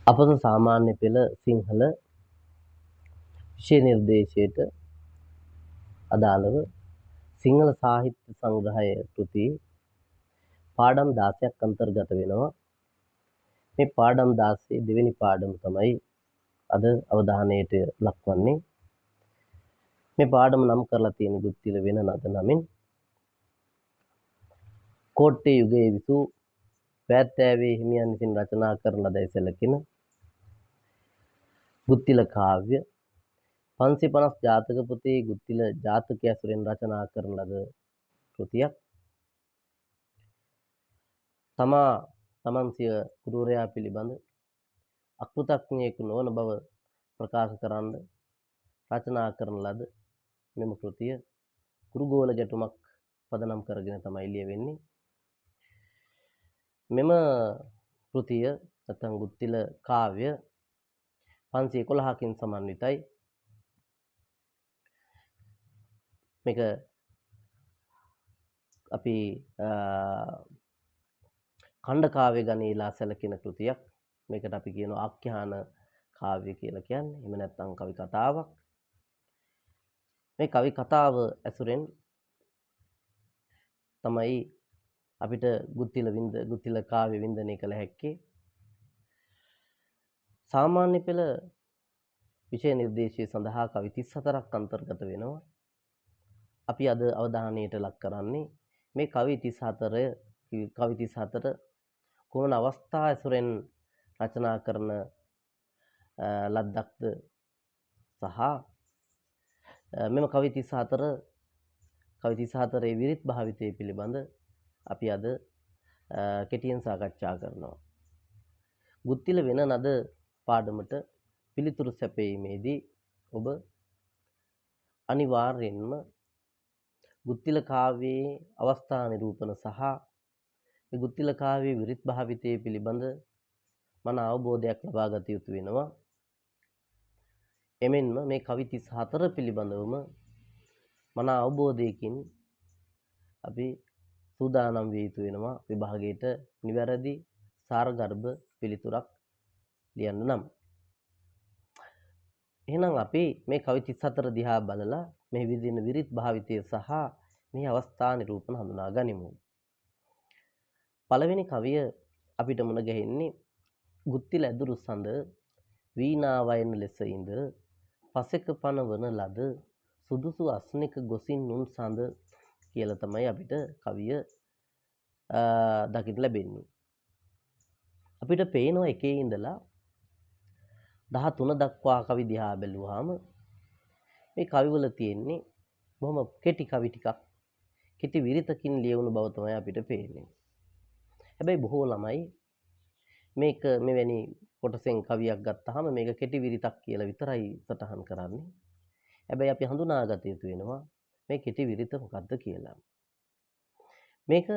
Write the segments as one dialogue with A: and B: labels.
A: අපද සාමාන්‍ය පෙළ සිංහල විෂය නිර්දේශයට අදාළව සිංහල සාහිත්‍ය සංග්‍රහය කෘති පාඩම් 16ක් අන්තර්ගත වෙනවා. මේ පාඩම් 16 දෙවෙනි පාඩම තමයි අද අවධානයට ලක්වන්නේ. මේ පාඩම නම් කරලා තියෙන ගුත්තිල වෙන නද නමින් කෝට්ටේ යුගයේ විසූ පෑත්තෑවේ හිමියන් විසින් රචනා කරන ලදැයි සැලකෙන ගුත්තිල කාව්‍ය 550 ජාතක පොතේ ගුත්තිල ජාතකය ඇසුරෙන් රචනා කරන ලද කෘතියක්. තමන් සිය ගුරුවරයා පිළිබඳ අකෘතඥයෙකු නොවන බව ප්‍රකාශ කරන්න රචනා කරන ලද මෙම කෘතිය කුරුගෝල ගැටුමක් පදනම් කරගෙන තමයි ලියවෙන්නේ. මෙම කෘතිය නැත්නම් ගුත්තිල කාව්‍ය 511කින් සමන්විතයි. මේක අපි ඛණ්ඩ කාව්‍ය ගණීලා සැලකෙන කෘතියක්. මේකට අපි කියනවා ආඛ්‍යාන කාව්‍ය කියලා කියන්නේ. එහෙම නැත්නම් කවි කතාවක්. මේ කවි කතාව ඇසුරෙන් තමයි අපිට ගුත්තිල කාව්‍ය වින්දනය කළ හැක්කේ. සාමාන්‍ය පෙළ විෂය නිර්දේශය සඳහා කවි 34ක් අන්තර්ගත වෙනවා. අපි අද අවධානයට ලක් කරන්නේ මේ කවි 34 කොමන අවස්ථා ඇසුරෙන් රචනා කරන ලද්දක්ද සහ මෙම කවි 34 විරිත් භාවිතය පිළිබඳ අපි අද කෙටියෙන් සාකච්ඡා කරනවා. ගුත්තිල වෙන නද පාඩමට පිළිතුරු සැපයීමේදී ඔබ අනිවාර්යෙන්ම ගුත්තිල කාව්‍යයේ අවස්ථා නිරූපණ සහ මේ ගුත්තිල කාව්‍යයේ විරිත් භාවිතය පිළිබඳ මන අවබෝධයක් ලබා ගත යුතු වෙනවා. එමෙන්ම මේ කවි 34 පිළිබඳවම මන අවබෝධයකින් අපි සූදානම් විය යුතු වෙනවා විභාගයට නිවැරදි සාරගර්භ පිළිතුරක් ලියන්න නම්. එහෙනම් අපි මේ කවි 34 දිහා බලලා මේ විදින විරිත් භාවිතය සහ මේ අවස්ථා නිරූපණ හඳුනා ගනිමු. පළවෙනි කවිය අපිට මුණ ගැහෙන්නේ ගුත්තිල ඇදුරු සඳ වීණා වයන ලෙස ඉඳ පසෙක පන වන ලද සුදුසු අස්නික ගොසින් නුන් සඳ කියලා තමයි අපිට කවිය දකින්න ලැබෙන්නේ. අපිට පේනවා එකේ ඉඳලා 13 දක්වා කවි දිහා බැලුවාම මේ කවිවල තියෙන්නේ බොහොම කෙටි කවි ටිකක් කෙටි විරිතකින් ලියවුණු බව තමයි අපිට පේන්නේ. හැබැයි බොහෝ ළමයි මේක මෙවැනි කොටසෙන් කවියක් ගත්තාම මේක කෙටි විරිතක් කියලා විතරයි සටහන් කරන්නේ. හැබැයි අපි හඳුනාගත යුතු වෙනවා මේ කෙටි විරිත මොකක්ද කියලා. මේක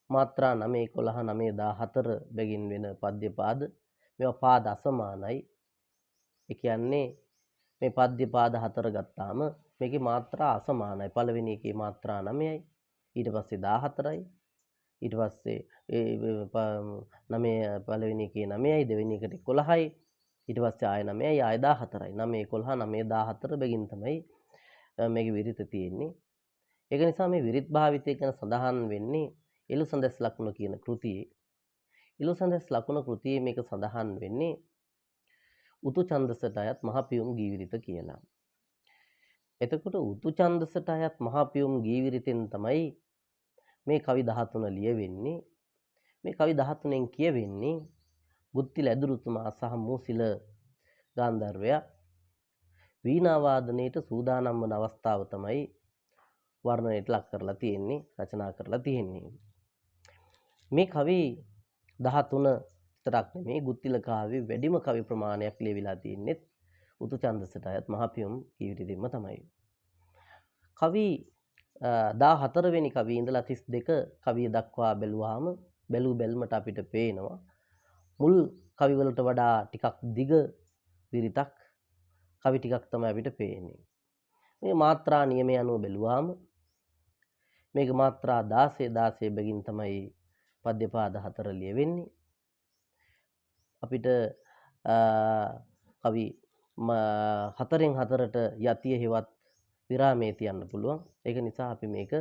A: මාත්‍රා 9 11 9 14 බැගින් වෙන පද්‍ය පාද මේවා පාද අසමානයි. ඒ කියන්නේ මේ පද්‍ය පාද 4 ගත්තාම මේකේ මාත්‍රා අසමානයි. පළවෙනි එකේ මාත්‍රා 9යි. ඊට පස්සේ 14යි. ඊට පස්සේ පළවෙනි එකේ 9යි, දෙවෙනි එකට 11යි. ඊට පස්සේ ආය 9යි, ආය 14යි. 9 11 9 14 බැගින් තමයි මේකේ විරිත තියෙන්නේ. ඒක නිසා මේ විරිත් භාවිතය ගැන සඳහන් වෙන්නේ එළුසඳස් ලකුණ කියන කෘතියේ. එළුසඳස් ලකුණ කෘතියේ මේක සඳහන් වෙන්නේ උතු ඡන්දසට අයත් මහ පියුම් ගීවිරිත කියලා. එතකොට උතු ඡන්දසට අයත් මහ පියුම් ගීවිරිතෙන් තමයි මේ කවි 13 ලියවෙන්නේ. මේ කවි 13න් කියවෙන්නේ ගුත්තිල ඇදුරුතුමා සහ මූසිල ගාන්ධර්වයා වීණා වාදනයේට සූදානම් වන අවස්ථාව තමයි වර්ණනයට ලක් කරලා තියෙන්නේ, රචනා කරලා තියෙන්නේ. මේ කවි 13 විතරක් නෙමේ ගුත්තිල කාව්‍යයේ වැඩිම කවි ප්‍රමාණයක් ලියවිලා තියෙන්නේ උතු ඡන්දසට අයත් මහ පියුම් කීවිරිතෙන්ම තමයි. කවි 14 වෙනි කවිය ඉඳලා 32 කවිය දක්වා බැලුවාම බැලුමට අපිට පේනවා මුල් කවිවලට වඩා ටිකක් දිග විරිතක් කවි ටිකක් තමයි අපිට පේන්නේ. මේ මාත්‍රා නියමය අනුව බැලුවාම මේක මාත්‍රා 16 බැගින් තමයි පද්‍ය පාද 4 ලියවෙන්නේ. අපිට කවි හතරෙන් හතරට යතිය හෙවත් විරාමයේ තියන්න පුළුවන්. ඒක නිසා අපි මේක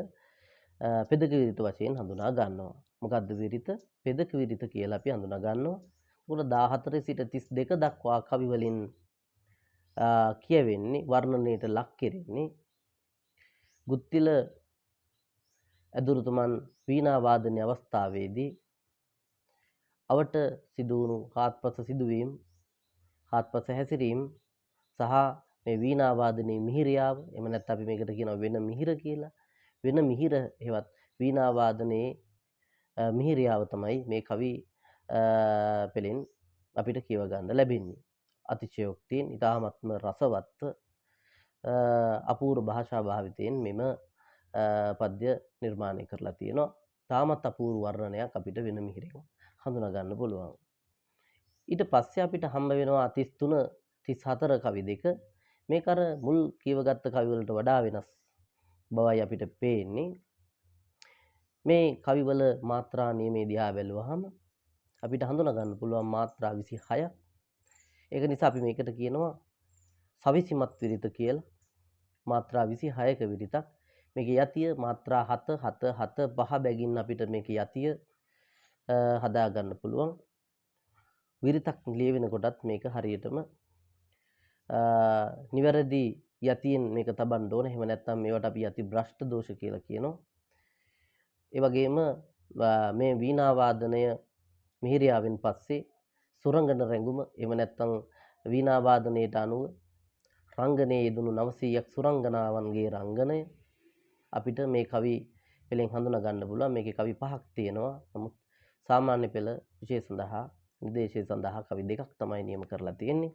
A: පෙදක විරිත වශයෙන් හඳුනා ගන්නවා. මොකද්ද විරිත? පෙදක විරිත කියලා අපි හඳුනා ගන්නවා. උගල 14 සිට 32 දක්වා කවි වලින් කියවෙන්නේ වර්ණනයට ලක් කෙරෙන්නේ ගුත්තිල ඇදුරුතුමන් වීණා වාදනයේ අවස්ථාවේදී අවට සිදුවුණු හාත්පස සිදුවීම්, හාත්පස හැසිරීම් සහ මේ වීණා වාදනයේ මිහිරියාව, එහෙම නැත්නම් අපි මේකට කියනවා වෙන මිහිර කියලා. වෙන මිහිර හෙවත් වීණා වාදනයේ මිහිරියාව තමයි මේ කවි පෙළෙන් අපිට කියව ගන්න ලැබෙන්නේ. අතිශයෝක්තියෙන් ඉතාමත්ම රසවත් අපූර්ව භාෂා භාවිතයෙන් මෙම පද්‍ය නිර්මාණය කරලා තියෙනවා. තාමත් අපූර්ව වර්ණනයක් අපිට වෙන මිහිරෙන් හඳුනා ගන්න පුළුවන්. ඊට පස්සේ අපිට හම්බ වෙනවා 33 34 කවි දෙක. මේක අර මුල් කියවගත්ත කවි වලට වඩා වෙනස් බවයි අපිට පේන්නේ. මේ කවිවල මාත්‍රා නියමයේ දිහා බැලුවහම අපිට හඳුනා ගන්න පුළුවන් මාත්‍රා 26ක්. ඒක නිසා අපි මේකට කියනවා සවිසිමත් විරිත කියලා. මාත්‍රා 26ක විරිතක්. මේකේ යතිය මාත්‍රා 7 7 7 5 බැගින් අපිට මේකේ යතිය හදා ගන්න පුළුවන්. විරිතක් ලියවෙන කොටත් මේක හරියටම නිවැරදි යතියෙන් මේක තබන්න ඕන. එහෙම නැත්නම් මේවට අපි යති භ්‍රෂ්ට දෝෂ කියලා කියනවා. ඒ වගේම මේ වීණා වාදනය මිහිරියාවෙන් පස්සේ සුරංගන රැඟුම එහෙම නැත්නම් වීණා වාදනයට අනුව රංගනයේ යෙදුණු 900ක් සුරංගනාවන්ගේ රංගනය අපිට මේ කවි පෙළෙන් හඳුනා ගන්න පුළුවන්. මේකේ කවි පහක් තියෙනවා. නමුත් සාමාන්‍ය පෙළ විෂය සඳහා නිර්දේශය සඳහා කවි දෙකක් තමයි නියම කරලා තියෙන්නේ.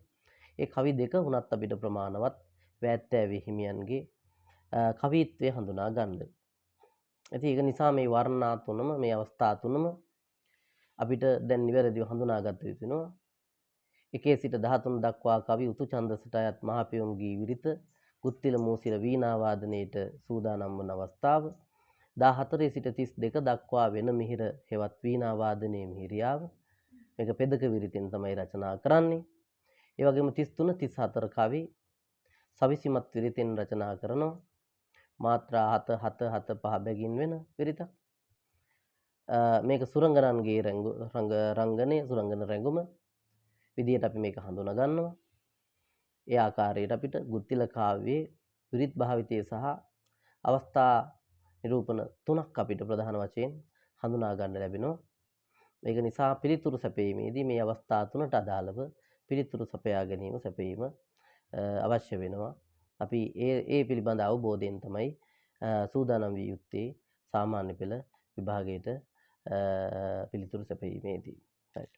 A: ඒ කවි දෙක වුණත් අපිට ප්‍රමාණවත් වෑත්තෑවේ හිමියන්ගේ කවිත්වය හඳුනා ගන්න. ඉතින් ඒක නිසා මේ වර්ණනා තුනම මේ අවස්ථා තුනම අපිට දැන් නිවැරදිව හඳුනා ගත යුතු වෙනවා. 1 සිට 13 දක්වා කවි උතු ඡන්දසට අයත් මහපියුම් ගී විරිත ගුත්තිල මූසිල වීණා වාදනයේට සූදානම් වන අවස්ථාව. 14 සිට 32 දක්වා වෙන මිහිර හෙවත් වීණා වාදනයේ මිහිරියාව. මේක පෙදක විරිතෙන් තමයි රචනා කරන්නේ. ඒ වගේම 33 34 කවි සවිසිමත් විරිතෙන් රචනා කරනවා. මාත්‍රා 7 7 7 5 බැගින් වෙන විරිතක්. මේක සුරංගනන්ගේ රංගනය සුරංගන රැඟුම විදියට අපි මේක හඳුනා ගන්නවා. ඒ ආකාරයට අපිට ගුත්තිල කාව්‍යයේ විරිත් භාවිතය සහ අවස්ථා නිරූපණ තුනක් අපිට ප්‍රධාන වශයෙන් හඳුනා ගන්න ලැබෙනවා. මේක නිසා පිළිතුරු සැපීමේදී මේ අවස්ථා තුනට අදාළව පිළිතුරු සපයා ගැනීම සැපීම අවශ්‍ය වෙනවා. අපි ඒ පිළිබඳ අවබෝධයෙන් තමයි සූදානම් විය යුත්තේ සාමාන්‍ය පෙළ විභාගයට පිළිතුරු සැපීමේදී. right.